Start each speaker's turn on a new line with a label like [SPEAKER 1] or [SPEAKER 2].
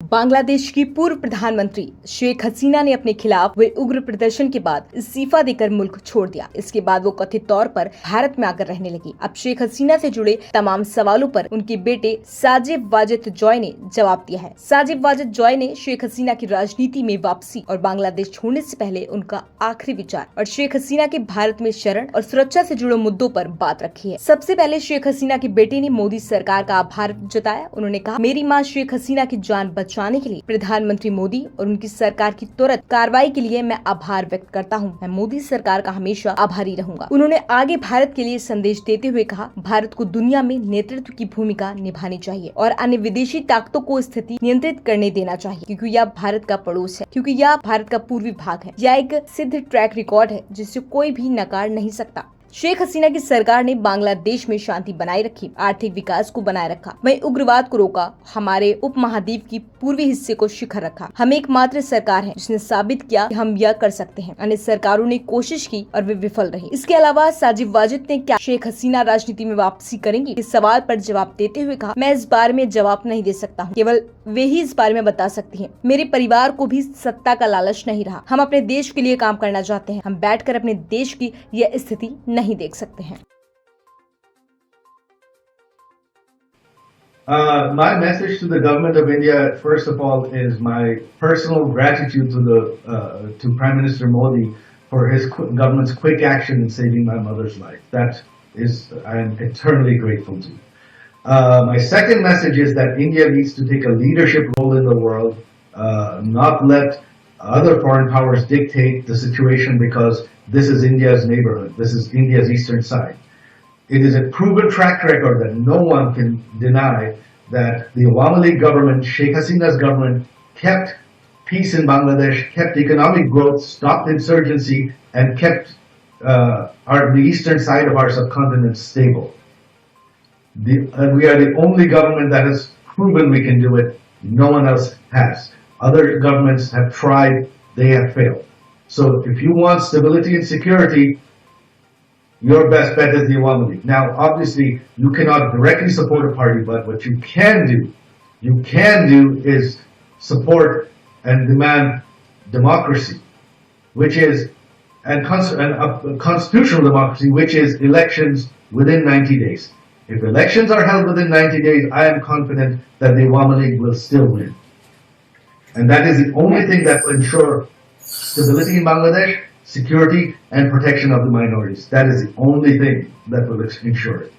[SPEAKER 1] बांग्लादेश की पूर्व प्रधानमंत्री शेख हसीना ने अपने खिलाफ हुए उग्र प्रदर्शन के बाद इस्तीफा देकर मुल्क छोड़ दिया। इसके बाद वो कथित तौर पर भारत में आकर रहने लगी। अब शेख हसीना से जुड़े तमाम सवालों पर उनके बेटे साजिद वाजिद जॉय ने जवाब दिया है। साजिद वाजिद जॉय ने शेख हसीना की राजनीति में वापसी और बांग्लादेश छोड़ने से पहले उनका आखिरी विचार और शेख हसीना के भारत में शरण और सुरक्षा से जुड़े मुद्दों पर बात रखी है। सबसे पहले शेख हसीना के बेटे ने मोदी सरकार का आभार जताया। उन्होंने कहा, मेरी माँ शेख हसीना की जान बचाने के लिए प्रधानमंत्री मोदी और उनकी सरकार की त्वरित कार्रवाई के लिए मैं आभार व्यक्त करता हूं। मैं मोदी सरकार का हमेशा आभारी रहूंगा। उन्होंने आगे भारत के लिए संदेश देते हुए कहा, भारत को दुनिया में नेतृत्व की भूमिका निभानी चाहिए और अन्य विदेशी ताकतों को स्थिति नियंत्रित करने देना चाहिए, क्योंकि यह भारत का पड़ोस है, क्योंकि यह भारत का पूर्वी भाग है। यह एक सिद्ध ट्रैक रिकॉर्ड है जिसे कोई भी नकार नहीं सकता। शेख हसीना की सरकार ने बांग्लादेश में शांति बनाए रखी, आर्थिक विकास को बनाए रखा, वहीं उग्रवाद को रोका, हमारे उपमहाद्वीप की पूर्वी हिस्से को शिखर रखा। हम एकमात्र सरकार है जिसने साबित किया कि हम यह कर सकते हैं। अन्य सरकारों ने कोशिश की और वे विफल रही। इसके अलावा साजिद वाजिद ने क्या शेख हसीना राजनीति में वापसी करेंगी इस सवाल पर जवाब देते हुए कहा, मैं इस बारे में जवाब नहीं दे सकता हूँ, केवल वे ही इस बारे में बता सकती हैं। मेरे परिवार को भी सत्ता का लालच नहीं रहा। हम अपने देश के लिए काम करना चाहते हैं। हम बैठकर अपने देश की यह स्थिति नहीं देख सकते हैं।
[SPEAKER 2] My message to the government of India, first of all, is my personal gratitude to Prime Minister Modi for his government's quick action in saving my mother's life. That is, I am eternally grateful to. My second message is that India needs to take a leadership role in the world, not let other foreign powers dictate the situation, because this is India's neighborhood. This is India's eastern side. It is a proven track record that no one can deny that the Awami League government, Sheikh Hasina's government, kept peace in Bangladesh, kept economic growth, stopped insurgency, and kept the eastern side of our subcontinent stable. We are the only government that has proven we can do it. No one else has. Other governments have tried, they have failed. So if you want stability and security, your best bet is the Awami League. Now, obviously, you cannot directly support a party, but what you can do is support and demand democracy, which is and constitutional democracy, which is elections within 90 days. If elections are held within 90 days, I am confident that the Awami League will still win. And that is the only thing that will ensure stability in Bangladesh, security, and protection of the minorities. That is the only thing that will ensure it.